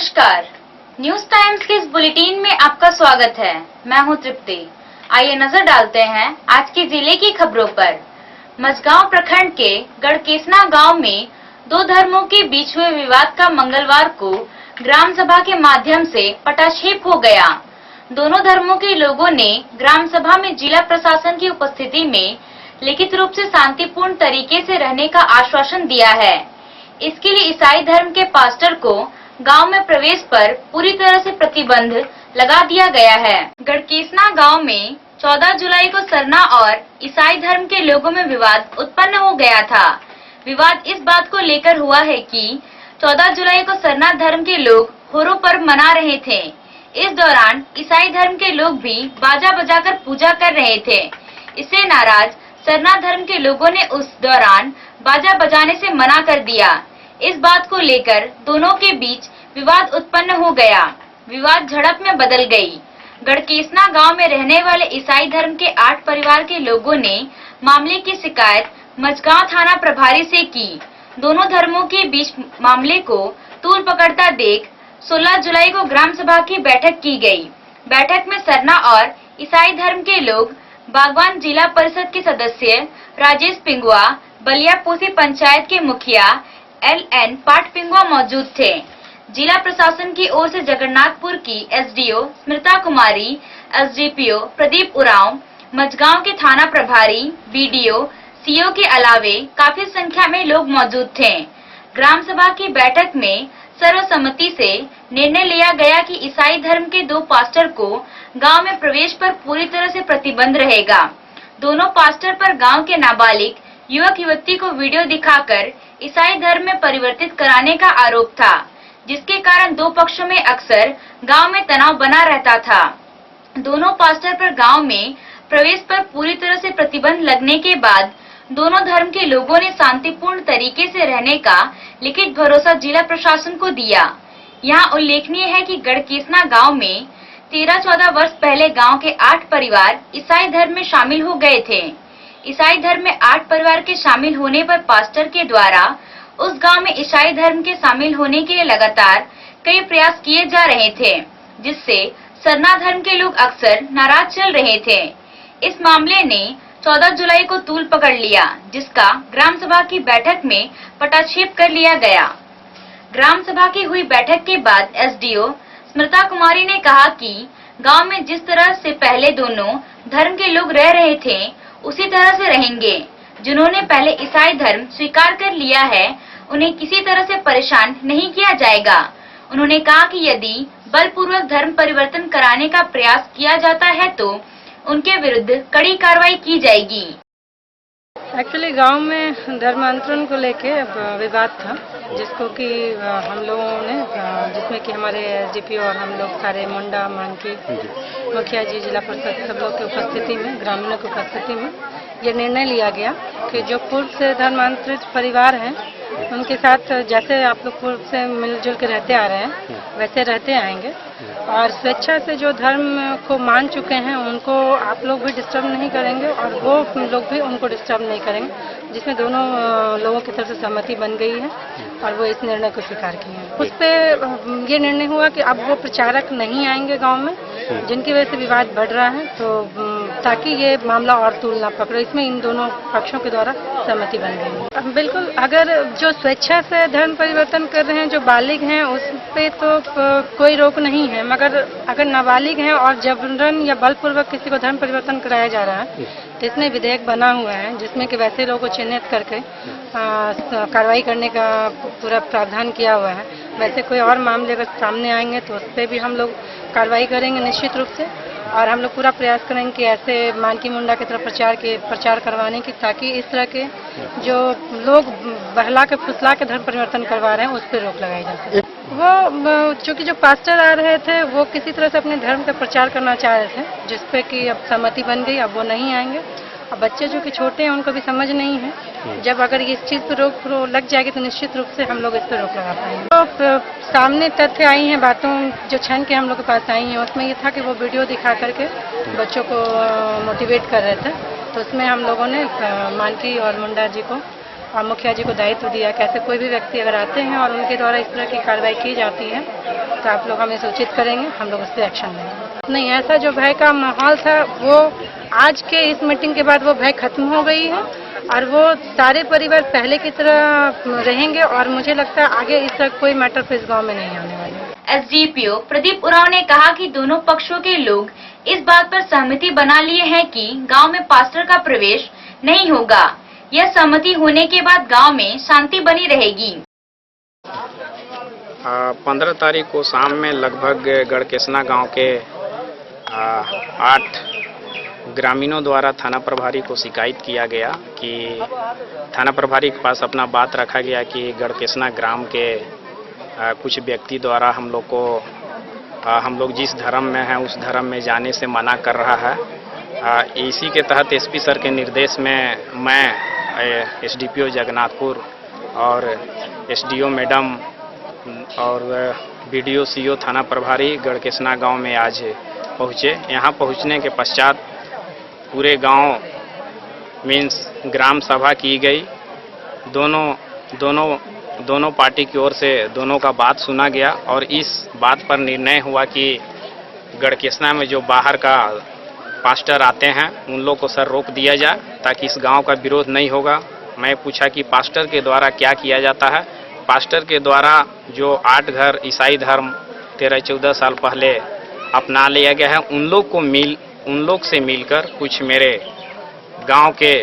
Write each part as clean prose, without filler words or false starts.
नमस्कार, news times के इस बुलेटिन में आपका स्वागत है। मैं हूं तृप्ति। आइए नजर डालते हैं आज के जिले की खबरों पर। मझगांव प्रखंड के गढ़केसना गांव में दो धर्मों के बीच हुए विवाद का मंगलवार को ग्राम सभा के माध्यम से पटाक्षेप हो गया। दोनों धर्मों के लोगों ने ग्राम सभा में जिला प्रशासन की उपस्थिति में लिखित रूप से शांतिपूर्ण तरीके से रहने का आश्वासन दिया है। इसके लिए ईसाई धर्म के पास्टर को गांव में प्रवेश पर पूरी तरह से प्रतिबंध लगा दिया गया है। गढ़केसना गांव में 14 जुलाई को सरना और ईसाई धर्म के लोगों में विवाद उत्पन्न हो गया था। विवाद इस बात को लेकर हुआ है कि 14 जुलाई को सरना धर्म के लोग होरो पर्व मना रहे थे। इस दौरान ईसाई धर्म के लोग भी बाजा बजाकर पूजा कर रहे थे। इससे नाराज सरना धर्म के लोगों ने उस दौरान बाजा बजाने से मना कर दिया। इस बात को लेकर दोनों के बीच विवाद उत्पन्न हो गया। विवाद झड़प में बदल गई। गढ़केसना गांव में रहने वाले ईसाई धर्म के 8 परिवार के लोगों ने मामले की शिकायत मझगांव थाना प्रभारी से की। दोनों धर्मों के बीच मामले को तूल पकड़ता देख 16 जुलाई को ग्राम सभा की बैठक की गई। बैठक में सरना और ईसाई धर्म के लोग, बागवान जिला परिषद के सदस्य राजेश पिंगुआ, बलियापोसी पंचायत के मुखिया LN पाट पिंगुआ मौजूद थे। जिला प्रशासन की ओर से जगन्नाथपुर की SDO स्मृता कुमारी, SDPO प्रदीप उरांव, मझगांव के थाना प्रभारी, BDO, CO के अलावे काफी संख्या में लोग मौजूद थे। ग्राम सभा की बैठक में सर्वसम्मति से निर्णय लिया गया कि ईसाई धर्म के 2 पास्टर को गांव में प्रवेश पर पूरी तरह से प्रतिबंध रहेगा। दोनों पास्टर पर गांव के नाबालिग युवक युवती को वीडियो दिखाकर ईसाई धर्म में परिवर्तित कराने का आरोप था, जिसके कारण 2 पक्षों में अक्सर गांव में तनाव बना रहता था। दोनों पास्टर पर गांव में प्रवेश पर पूरी तरह से प्रतिबंध लगने के बाद दोनों धर्म के लोगों ने शांतिपूर्ण तरीके से रहने का लिखित भरोसा जिला प्रशासन को दिया। यहाँ उल्लेखनीय है कि गढ़केसना गांव में 13-14 वर्ष पहले गांव के 8 परिवार ईसाई धर्म में शामिल हो गए थे। ईसाई धर्म में 8 परिवार के शामिल होने पर पास्टर के द्वारा उस गांव में ईसाई धर्म के शामिल होने के लिए लगातार कई प्रयास किए जा रहे थे, जिससे सरना धर्म के लोग अक्सर नाराज चल रहे थे। इस मामले ने 14 जुलाई को तूल पकड़ लिया, जिसका ग्राम सभा की बैठक में पटाक्षेप कर लिया गया। ग्राम सभा की हुई बैठक के बाद SDO स्मृता कुमारी ने कहा कि गांव में जिस तरह से पहले दोनों धर्म के लोग रह रहे थे उसी तरह से रहेंगे। जिन्होंने पहले ईसाई धर्म स्वीकार कर लिया है उन्हें किसी तरह से परेशान नहीं किया जाएगा। उन्होंने कहा कि यदि बलपूर्वक धर्म परिवर्तन कराने का प्रयास किया जाता है तो उनके विरुद्ध कड़ी कार्रवाई की जाएगी। एक्चुअली गांव में धर्मांतरण को लेके विवाद था, जिसको कि हम लोगों ने, जिसमें कि हमारे SDPO और हम लोग सारे मुंडा मानकी मुखिया जी, जिला परिषद, सब लोग की उपस्थिति में, ग्रामीणों की उपस्थिति में ये निर्णय लिया गया कि जो पूर्व से धर्मांतरित परिवार हैं उनके साथ जैसे आप लोग पूर्व से मिलजुल के रहते आ रहे हैं वैसे रहते आएंगे, और स्वेच्छा से जो धर्म को मान चुके हैं उनको आप लोग भी डिस्टर्ब नहीं करेंगे और वो लोग भी उनको डिस्टर्ब नहीं करेंगे, जिसमें दोनों लोगों की तरफ से सहमति बन गई है और वो इस निर्णय को स्वीकार किए हैं। उस पर ये निर्णय हुआ कि अब वो प्रचारक नहीं आएंगे गांव में, जिनकी वजह से विवाद बढ़ रहा है, तो ताकि ये मामला और तूल ना पकड़े, इसमें इन दोनों पक्षों के द्वारा सहमति बन गई है। बिल्कुल, अगर जो स्वेच्छा से धर्म परिवर्तन कर रहे हैं, जो बालिग हैं, उस पे तो कोई रोक नहीं है, मगर अगर नाबालिग हैं और जबरन या बलपूर्वक किसी को धर्म परिवर्तन कराया जा रहा है तो इसमें विधेयक बना हुआ है, जिसमें कि वैसे लोगों को चिन्हित करके कार्रवाई करने का पूरा प्रावधान किया हुआ है। वैसे कोई और मामले अगर सामने आएंगे तो उस पर भी हम लोग कार्रवाई करेंगे निश्चित रूप से, और हम लोग पूरा प्रयास करेंगे कि ऐसे मानकी मुंडा की तरफ प्रचार करवाने की, ताकि इस तरह के जो लोग बहला के फुसला के धर्म परिवर्तन करवा रहे हैं उस पर रोक लगाई जा सके। वो चूँकि जो पास्टर आ रहे थे वो किसी तरह से अपने धर्म का प्रचार करना चाह रहे थे, जिसपे कि अब सहमति बन गई, अब वो नहीं आएंगे। अब बच्चे जो कि छोटे हैं उनको भी समझ नहीं है, जब अगर इस चीज़ पर रोक लग जाएगी तो निश्चित रूप से हम लोग इस पर रोक लगा पाएंगे। तो सामने तथ्य आई हैं, बातों जो छन के हम लोग के पास आई हैं, उसमें ये था कि वो वीडियो दिखा करके बच्चों को मोटिवेट कर रहे थे, तो उसमें हम लोगों ने मानकी और मुंडा जी को और मुखिया जी को दायित्व दिया कि ऐसे कोई भी व्यक्ति अगर आते हैं और उनके द्वारा इस तरह की कार्रवाई की जाती है तो आप लोग हमें सूचित करेंगे, हम लोग उस पर एक्शन लेंगे। नहीं, ऐसा जो भय का माहौल था वो आज के इस मीटिंग के बाद वो भय खत्म हो गई है और वो सारे परिवार पहले की तरह रहेंगे और मुझे लगता है आगे इस तरह कोई मैटर फिर इस गाँव में नहीं आने वाले। एसडीपीओ प्रदीप उरांव ने कहा कि दोनों पक्षों के लोग इस बात पर सहमति बना लिए हैं कि गांव में पास्टर का प्रवेश नहीं होगा। यह सहमति होने के बाद गांव में शांति बनी रहेगी। 15 तारीख को शाम में लगभग गढ़केसना गांव के 8 ग्रामीणों द्वारा थाना प्रभारी को शिकायत किया गया कि थाना प्रभारी के पास अपना बात रखा गया कि गढ़केसना ग्राम के कुछ व्यक्ति द्वारा हम लोग जिस धर्म में हैं उस धर्म में जाने से मना कर रहा है। इसी के तहत एसपी सर के निर्देश में मैं एसडीपीओ जगन्नाथपुर और एसडीओ मैडम और बीडीओ सीओ थाना प्रभारी गढ़केसना गांव में आज पहुँचे। यहाँ पहुँचने के पश्चात पूरे गांव मीन्स ग्राम सभा की गई। दोनों पार्टी की ओर से दोनों का बात सुना गया और इस बात पर निर्णय हुआ कि गढ़केसना में जो बाहर का पास्टर आते हैं उन लोग को सर रोक दिया जाए ताकि इस गांव का विरोध नहीं होगा। मैं पूछा कि पास्टर के द्वारा क्या किया जाता है। पास्टर के द्वारा जो 8 घर ईसाई धर्म 13-14 साल पहले अपना लिया गया है उन लोग से मिलकर कुछ मेरे गांव के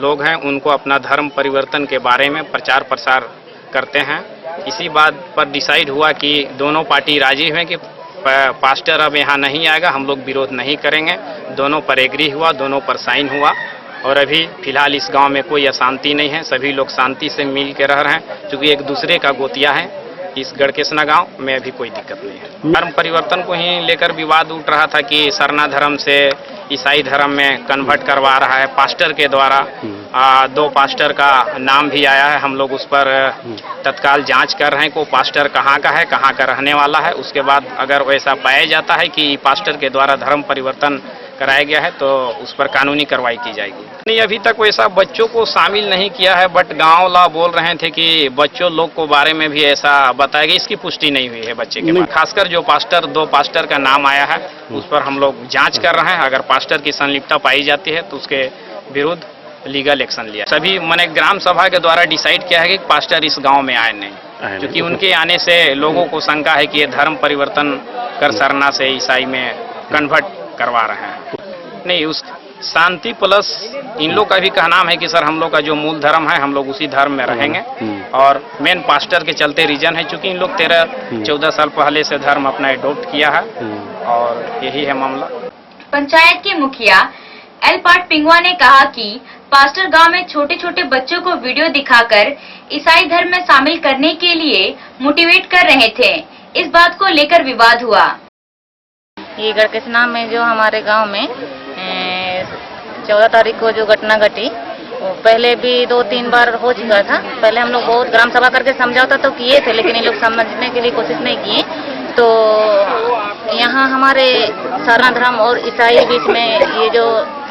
लोग हैं उनको अपना धर्म परिवर्तन के बारे में प्रचार प्रसार करते हैं। इसी बात पर डिसाइड हुआ कि दोनों पार्टी राजी हुए कि पास्टर अब यहाँ नहीं आएगा, हम लोग विरोध नहीं करेंगे। दोनों पर एग्री हुआ, दोनों पर साइन हुआ और अभी फिलहाल इस गांव में कोई अशांति नहीं है। सभी लोग शांति से मिल के रह रहे हैं क्योंकि एक दूसरे का गोतिया है। इस गढ़केसना गांव में अभी कोई दिक्कत नहीं है। धर्म परिवर्तन को ही लेकर विवाद उठ रहा था कि सरना धर्म से ईसाई धर्म में कन्वर्ट करवा रहा है पास्टर के द्वारा। 2 पास्टर का नाम भी आया है। हम लोग उस पर तत्काल जांच कर रहे हैं कि वो पास्टर कहाँ का है, कहाँ का रहने वाला है। उसके बाद अगर वैसा पाया जाता है कि पास्टर के द्वारा धर्म परिवर्तन कराया गया है तो उस पर कानूनी कार्रवाई की जाएगी। नहीं, अभी तक वैसा बच्चों को शामिल नहीं किया है, बट गांव ला बोल रहे थे कि बच्चों लोग को बारे में भी ऐसा बताया गया। इसकी पुष्टि नहीं हुई है बच्चे के बाद। खासकर जो 2 पास्टर का नाम आया है उस पर हम लोग जांच कर रहे हैं। अगर पास्टर की संलिप्तता पाई जाती है तो उसके विरुद्ध लीगल एक्शन लिया। सभी मैंने ग्राम सभा के द्वारा डिसाइड किया है कि पास्टर इस गाँव में आए नहीं, क्योंकि उनके आने से लोगों को शंका है कि ये धर्म परिवर्तन कर सरना से ईसाई में कन्वर्ट करवा रहे हैं। नहीं, उस शांति प्लस इन लोग का भी कहना है कि सर हम लोग का जो मूल धर्म है हम लोग उसी धर्म में रहेंगे और मेन पास्टर के चलते रीजन है क्योंकि इन लोग 13-14 साल पहले से धर्म अपना एडॉप्ट किया है और यही है मामला। पंचायत के मुखिया एल पाट पिंगवा ने कहा कि पास्टर गांव में छोटे छोटे बच्चों को वीडियो दिखाकर ईसाई धर्म में शामिल करने के लिए मोटिवेट कर रहे थे। इस बात को लेकर विवाद हुआ। ये गढ़केसना में जो हमारे गांव में 14 तारीख को जो घटना घटी वो पहले भी 2-3 बार हो चुका था। पहले हम लोग बहुत ग्राम सभा करके समझौता तो किए थे लेकिन ये लोग समझने के लिए कोशिश नहीं किए। तो यहाँ हमारे सरना धर्म और ईसाई बीच में ये जो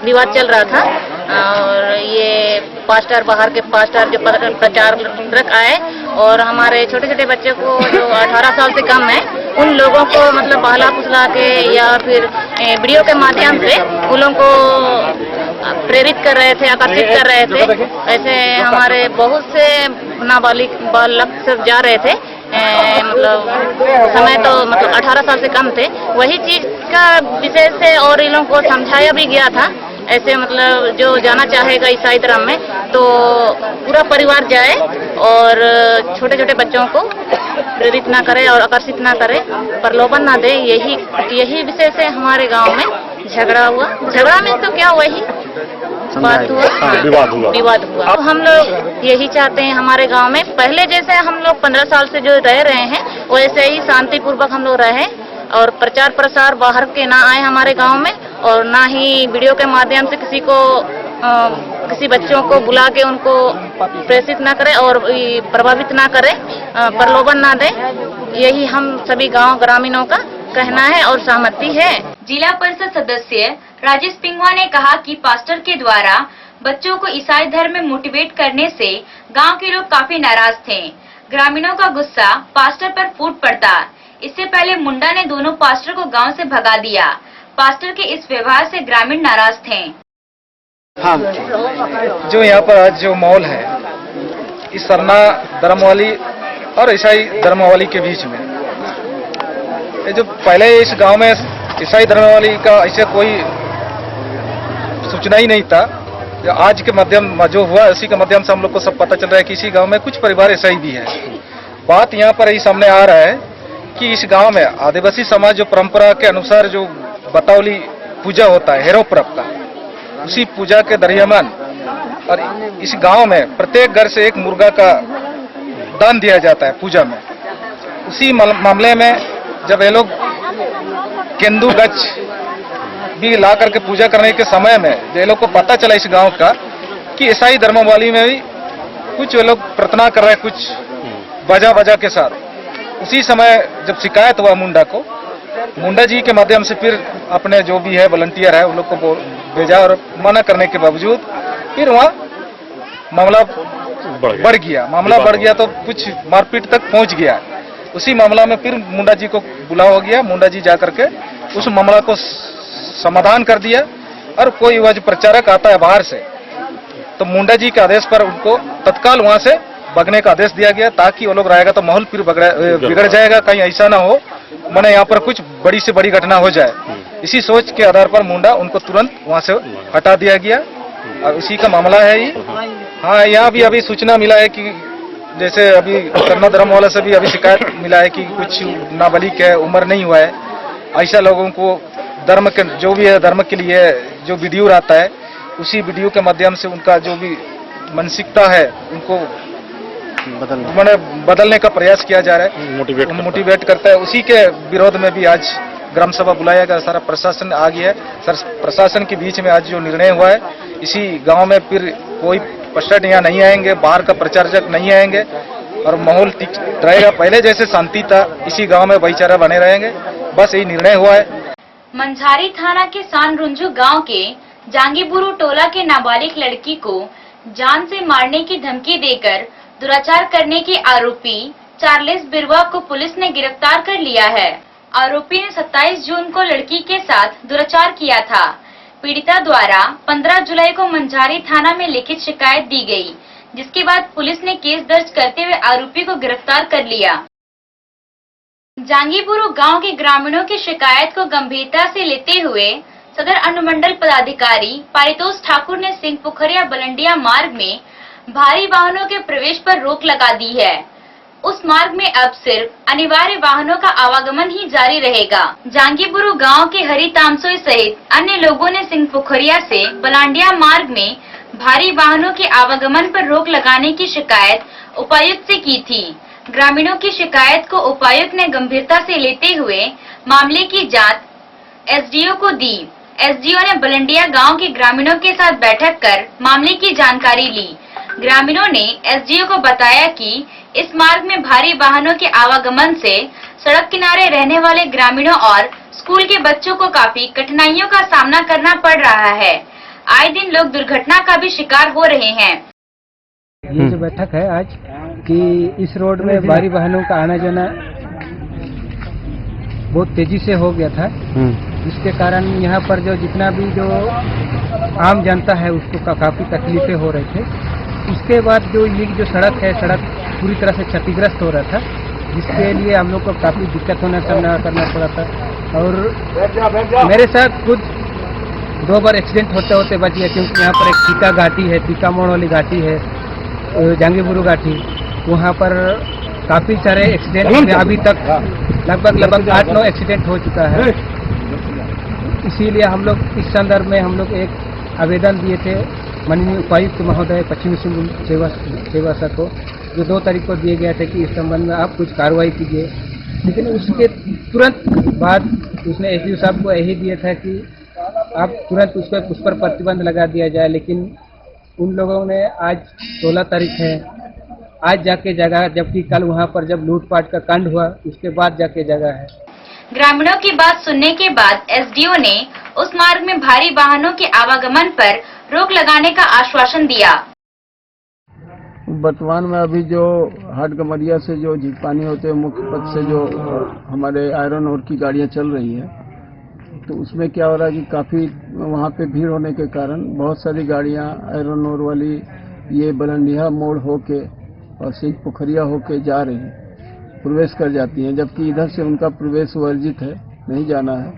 विवाद चल रहा था और ये पास्टर बाहर के पास्टर जो प्रचारक आए और हमारे छोटे छोटे बच्चे को जो 18 साल से कम है उन लोगों को मतलब बहला फुसला के या फिर वीडियो के माध्यम से उन लोगों को प्रेरित कर रहे थे, आकर्षित कर रहे थे। ऐसे हमारे बहुत से नाबालिग सब जा रहे थे। मतलब समय तो मतलब 18 साल से कम थे। वही चीज का विशेष से और इन लोगों को समझाया भी गया था। ऐसे मतलब जो जाना चाहेगा ईसाई धर्म में तो पूरा परिवार जाए और छोटे छोटे बच्चों को प्रेरित ना करे और आकर्षित ना करे, प्रलोभन ना दे। यही विषय से हमारे गांव में झगड़ा हुआ। झगड़ा में तो क्या वही बात हुआ, विवाद हुआ। अब हम लोग यही चाहते हैं हमारे गांव में पहले जैसे हम लोग 15 साल से जो रह रहे हैं वैसे ही शांतिपूर्वक हम लोग रहे और प्रचार प्रसार बाहर के ना आए हमारे गांव में और ना ही वीडियो के माध्यम से किसी बच्चों को बुला के उनको प्रेषित ना करे और प्रभावित ना करे, प्रलोभन ना दे। यही हम सभी गांव ग्रामीणों का कहना है और सहमति है। जिला परिषद सदस्य राजेश पिंगवा ने कहा कि पास्टर के द्वारा बच्चों को ईसाई धर्म में मोटिवेट करने से गांव के लोग काफी नाराज थे। ग्रामीणों का गुस्सा पास्टर पर फूट पड़ता। इससे पहले मुंडा ने दोनों पास्टर को गांव से भगा दिया। पास्टर के इस व्यवहार से ग्रामीण नाराज थे। हाँ, जो यहाँ पर आज जो माहौल है इस सरना धर्म वाली और ईसाई धर्म वाली के बीच में, ये जो पहले इस गांव में ईसाई धर्म वाली का ऐसे कोई सूचना ही नहीं था। जो आज के माध्यम जो हुआ उसी के माध्यम से हम लोग को सब पता चल रहा है कि इसी गांव में कुछ परिवार ईसाई भी है। बात यहाँ पर यही सामने आ रहा है कि इस गांव में आदिवासी समाज जो परंपरा के अनुसार जो बतावली पूजा होता है हेरो पर्व का, उसी पूजा के दरमियान और इस गांव में प्रत्येक घर से एक मुर्गा का दान दिया जाता है पूजा में। उसी मामले में जब ये लोग केंदू गच भी ला करके पूजा करने के समय में ये लोग को पता चला इस गांव का कि ईसाई धर्म वाली में भी कुछ ये लोग प्रार्थना कर रहे हैं कुछ बजा बजा के साथ। उसी समय जब शिकायत हुआ मुंडा को, मुंडा जी के माध्यम से फिर अपने जो भी है वॉलंटियर है उन लोग को भेजा और मना करने के बावजूद फिर वहाँ मामला बढ़ गया। मामला बढ़ गया तो कुछ मारपीट तक पहुंच गया। उसी मामला में फिर मुंडा जी को बुलाया हो गया। मुंडा जी जाकर के उस मामला को समाधान कर दिया। और कोई वह जो प्रचारक आता है बाहर से, तो मुंडा जी के आदेश पर उनको तत्काल वहां से भगने का आदेश दिया गया, ताकि वो लोग रहेगा तो माहौल फिर बिगड़ जाएगा, कहीं ऐसा ना हो मैंने यहाँ पर कुछ बड़ी से बड़ी घटना हो जाए। इसी सोच के आधार पर मुंडा उनको तुरंत वहां से हटा दिया गया। और इसी का मामला है ये। हाँ, यहाँ भी अभी सूचना मिला है कि जैसे अभी सरना धर्म वाला से भी अभी शिकायत मिला है कि कुछ नाबालिग है, उम्र नहीं हुआ है, ऐसा लोगों को धर्म के जो भी है धर्म के लिए जो वीडियो आता है उसी वीडियो के माध्यम से उनका जो भी मानसिकता है उनको बदलने का प्रयास किया जा रहा है, मोटिवेट करता है। उसी के विरोध में भी आज ग्राम सभा बुलाया गया। सारा प्रशासन आ गया है। सर प्रशासन के बीच में आज जो निर्णय हुआ है, इसी गांव में फिर कोई पश्चात यहाँ नहीं आएंगे, बाहर का प्रचारक नहीं आएंगे और माहौल रहेगा पहले जैसे शांति था। इसी गांव में भाईचारा बने रहेंगे, बस यही निर्णय हुआ है। मंझारी थाना के सानरुंझू गांव के जांगीबुरु टोला के नाबालिग लड़की को जान से मारने की धमकी देकर दुराचार करने के आरोपी चार्ल्स बिरवा को पुलिस ने गिरफ्तार कर लिया है। आरोपी ने 27 जून को लड़की के साथ दुराचार किया था। पीड़िता द्वारा 15 जुलाई को मंझारी थाना में लिखित शिकायत दी गई, जिसके बाद पुलिस ने केस दर्ज करते हुए आरोपी को गिरफ्तार कर लिया। जांगीबुरु गांव के ग्रामीणों की शिकायत को गंभीरता से लेते हुए सदर अनुमंडल पदाधिकारी पारितोष ठाकुर ने सिंह पोखरिया बलंडिया मार्ग में भारी वाहनों के प्रवेश पर रोक लगा दी है। उस मार्ग में अब सिर्फ अनिवार्य वाहनों का आवागमन ही जारी रहेगा। जांगीबुरु गांव के हरि तामसोई सहित अन्य लोगों ने सिंह पोखरिया से बलांडिया मार्ग में भारी वाहनों के आवागमन पर रोक लगाने की शिकायत उपायुक्त से की थी। ग्रामीणों की शिकायत को उपायुक्त ने गंभीरता से लेते हुए मामले की जांच एसडीओ को दी। एसडीओ ने बलंडिया गांव के ग्रामीणों के साथ बैठक कर मामले की जानकारी ली। ग्रामीणों ने एसडीओ को बताया कि इस मार्ग में भारी वाहनों के आवागमन से सड़क किनारे रहने वाले ग्रामीणों और स्कूल के बच्चों को काफी कठिनाइयों का सामना करना पड़ रहा है। आए दिन लोग दुर्घटना का भी शिकार हो रहे हैं। ये जो बैठक है आज कि इस रोड में भारी वाहनों का आना जाना बहुत तेजी से हो गया था, जिसके कारण यहाँ पर जो जितना भी जो आम जनता है उसको काफी तकलीफें हो रही थे। उसके बाद जो ये जो सड़क है, सड़क पूरी तरह से क्षतिग्रस्त हो रहा था, जिसके लिए हम लोग को काफी दिक्कत होना सामना करना पड़ा था। और मेरे साथ खुद 2 बार एक्सीडेंट होते होते बच गया, क्योंकि यहाँ पर एक टीका घाटी है, टीका मोड़ वाली घाटी है, जांगीबुरु घाटी, वहाँ पर काफी सारे एक्सीडेंट अभी तक लगभग 8-9 एक्सीडेंट हो चुका है। इसीलिए हम लोग इस संदर्भ में हम लोग एक आवेदन दिए थे माननीय उपायुक्त महोदय पश्चिमी सिंहभूम सेवासा को, जो 2 तारीख को दिए गए थे कि इस संबंध में आप कुछ कार्रवाई कीजिए। लेकिन उसके तुरंत बाद उसने एसडीओ साहब को यही दिया था कि आप तुरंत उस पर प्रतिबंध लगा दिया जाए। लेकिन उन लोगों ने आज 16 तारीख है, आज जाके जगह, जबकि कल वहाँ पर जब लूटपाट का कांड हुआ उसके बाद जाके जगह है। ग्रामीणों की बात सुनने के बाद एसडीओ ने उस मार्ग में भारी वाहनों के आवागमन पर रोक लगाने का आश्वासन दिया। वर्तमान में अभी जो हाटगमरिया से जो जीतपानी होते हुए मुख्य पथ से जो हमारे आयरन ओर की गाड़ियां चल रही है, तो उसमें क्या हो रहा है कि काफ़ी वहाँ पे भीड़ होने के कारण बहुत सारी गाड़ियां आयरन ओर वाली ये बलंडिया मोड़ होके और सिंह पोखरिया होके जा रही हैं, प्रवेश कर जाती हैं, जबकि इधर से उनका प्रवेश वर्जित है, नहीं जाना है।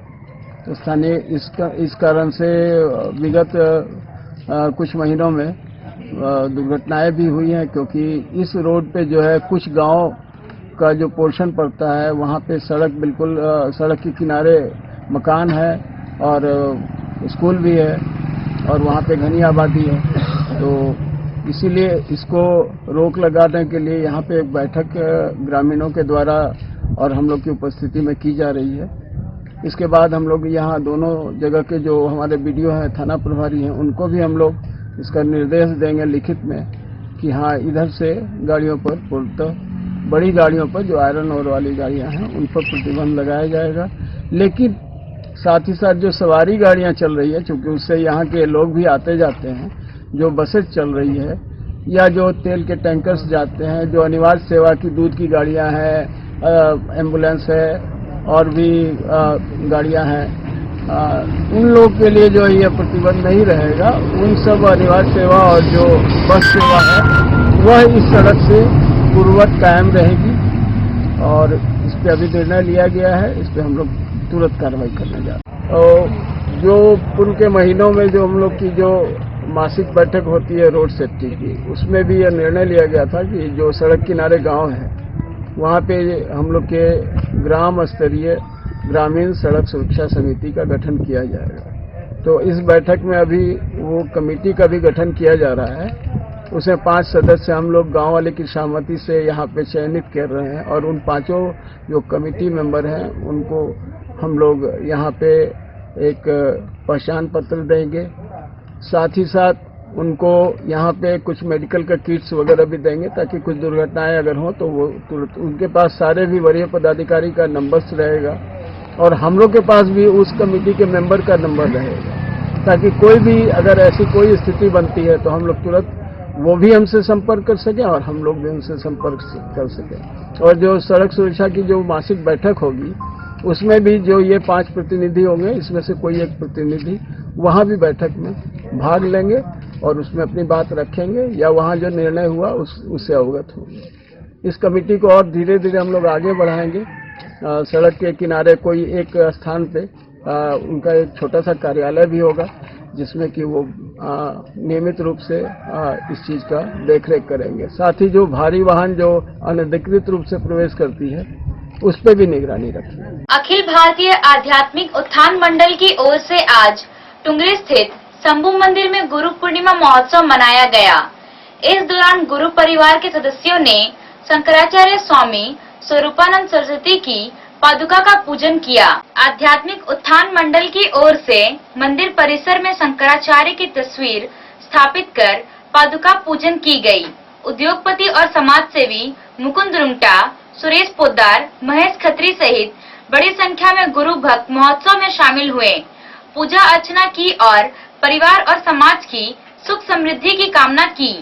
तो स्थानीय इस कारण से विगत कुछ महीनों में दुर्घटनाएं भी हुई हैं, क्योंकि इस रोड पे जो है कुछ गांव का जो पोर्शन पड़ता है वहाँ पे सड़क बिल्कुल सड़क के किनारे मकान है और स्कूल भी है और वहाँ पे घनी आबादी है। तो इसीलिए इसको रोक लगाने के लिए यहाँ पे एक बैठक ग्रामीणों के द्वारा और हम लोग की उपस्थिति में की जा रही है। इसके बाद हम लोग यहाँ दोनों जगह के जो हमारे बीडीओ हैं, थाना प्रभारी हैं, उनको भी हम लोग इसका निर्देश देंगे लिखित में कि हाँ, इधर से गाड़ियों पर पूर्णतः बड़ी गाड़ियों पर जो आयरन ओर वाली गाड़ियाँ हैं उन पर प्रतिबंध लगाया जाएगा। लेकिन साथ ही साथ जो सवारी गाड़ियाँ चल रही है, चूँकि उससे यहाँ के लोग भी आते जाते हैं, जो बसेस चल रही है या जो तेल के टैंकर्स जाते हैं, जो अनिवार्य सेवा की दूध की गाड़ियाँ हैं, एम्बुलेंस है और भी गाड़ियाँ हैं, उन लोग के लिए जो ये प्रतिबंध नहीं रहेगा। उन सब अनिवार्य सेवा और जो बस सेवा है वह इस सड़क से पूर्ववत कायम रहेगी और इस पर अभी निर्णय लिया गया है। इस पर हम लोग तुरंत कार्रवाई करने जा रहे हैं। और जो पूर्व के महीनों में जो हम लोग की जो मासिक बैठक होती है रोड सेफ्टी की, उसमें भी यह निर्णय लिया गया था कि जो सड़क किनारे गांव है वहाँ पे हम लोग के ग्राम स्तरीय ग्रामीण सड़क सुरक्षा समिति का गठन किया जाएगा। तो इस बैठक में अभी वो कमेटी का भी गठन किया जा रहा है। उसमें 5 सदस्य हम लोग गांव वाले की सहमति से यहाँ पे चयनित कर रहे हैं और उन 5 जो कमेटी मेंबर हैं उनको हम लोग यहाँ पे एक पहचान पत्र देंगे। साथ ही साथ उनको यहाँ पे कुछ मेडिकल का किट्स वगैरह भी देंगे, ताकि कुछ दुर्घटनाएं अगर हों तो वो तुरंत उनके पास सारे भी वरीय पदाधिकारी का नंबर रहेगा और हम लोग के पास भी उस कमेटी के मेंबर का नंबर रहेगा, ताकि कोई भी अगर ऐसी कोई स्थिति बनती है तो हम लोग तुरंत वो भी हमसे संपर्क कर सकें और हम लोग भी उनसे संपर्क कर सकें। और जो सड़क सुरक्षा की जो मासिक बैठक होगी उसमें भी जो ये 5 प्रतिनिधि होंगे, इसमें से कोई एक प्रतिनिधि वहाँ भी बैठक में भाग लेंगे और उसमें अपनी बात रखेंगे या वहाँ जो निर्णय हुआ उससे अवगत होंगे। इस कमेटी को और धीरे धीरे हम लोग आगे बढ़ाएंगे। सड़क के किनारे कोई एक स्थान पे उनका एक छोटा सा कार्यालय भी होगा, जिसमें कि वो नियमित रूप से इस चीज़ का देखरेख करेंगे। साथ ही जो भारी वाहन जो अनधिकृत रूप से प्रवेश करती है उस पर भी निगरानी रखेंगे। अखिल भारतीय आध्यात्मिक उत्थान मंडल की ओर से आज टुंगरी स्थित शंभू मंदिर में गुरु पूर्णिमा महोत्सव मनाया गया। इस दौरान गुरु परिवार के सदस्यों ने शंकराचार्य स्वामी स्वरूपानंद सरस्वती की पादुका का पूजन किया। आध्यात्मिक उत्थान मंडल की ओर से मंदिर परिसर में शंकराचार्य की तस्वीर स्थापित कर पादुका पूजन की गई। उद्योगपति और समाज सेवी मुकुंद रुंगटा, सुरेश पोद्दार, महेश खत्री सहित बड़ी संख्या में गुरु भक्त महोत्सव में शामिल हुए, पूजा अर्चना की और परिवार और समाज की सुख समृद्धि की कामना की।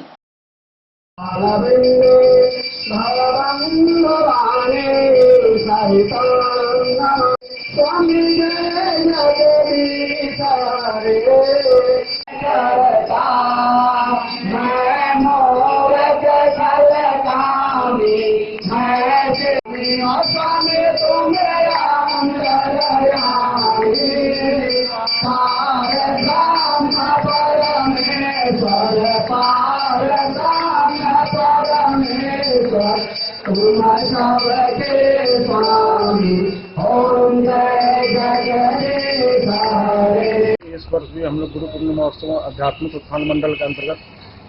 इस वर्ष भी हम लोग गुरु पूर्णिमा महोत्सव आध्यात्मिक उत्थान मंडल के अंतर्गत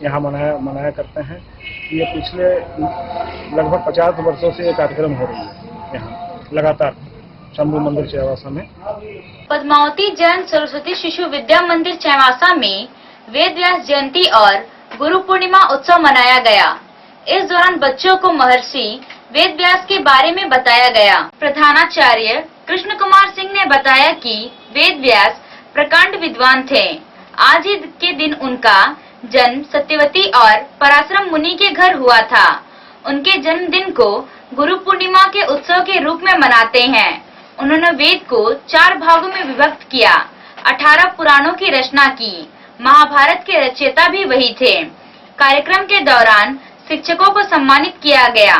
यहाँ मनाया करते हैं। ये पिछले लगभग 50 वर्षों से ये कार्यक्रम हो रही है यहाँ लगातार शंभू मंदिर चैवासा में। पद्मावती जैन सरस्वती शिशु विद्या मंदिर चैवासा में वेद व्यास जयंती और गुरु पूर्णिमा उत्सव मनाया गया। इस दौरान बच्चों को महर्षि वेद व्यास के बारे में बताया गया। प्रधानाचार्य कृष्ण कुमार सिंह ने बताया कि वेद व्यास प्रकांड विद्वान थे। आज ही के दिन उनका जन्म सत्यवती और पराशरम मुनि के घर हुआ था। उनके जन्मदिन को गुरु पूर्णिमा के उत्सव के रूप में मनाते हैं। उन्होंने वेद को 4 भागों में विभक्त किया, 18 पुराणों की रचना की। महाभारत के रचयिता भी वही थे। कार्यक्रम के दौरान शिक्षकों को सम्मानित किया गया।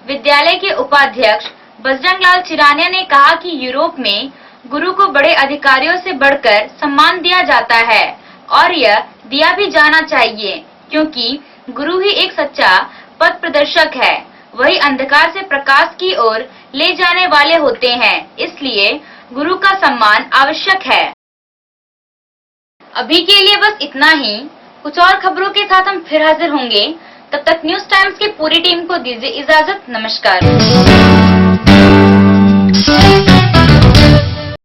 विद्यालय के उपाध्यक्ष बजरंग लाल चिरानिया ने कहा कि यूरोप में गुरु को बड़े अधिकारियों से बढ़कर सम्मान दिया जाता है और यह दिया भी जाना चाहिए, क्योंकि गुरु ही एक सच्चा पथ प्रदर्शक है। वही अंधकार से प्रकाश की ओर ले जाने वाले होते हैं, इसलिए गुरु का सम्मान आवश्यक है। अभी के लिए बस इतना ही। कुछ और खबरों के साथ हम फिर हाजिर होंगे। तब तक न्यूज़ टाइम्स की पूरी टीम को दीजिए इजाजत। नमस्कार।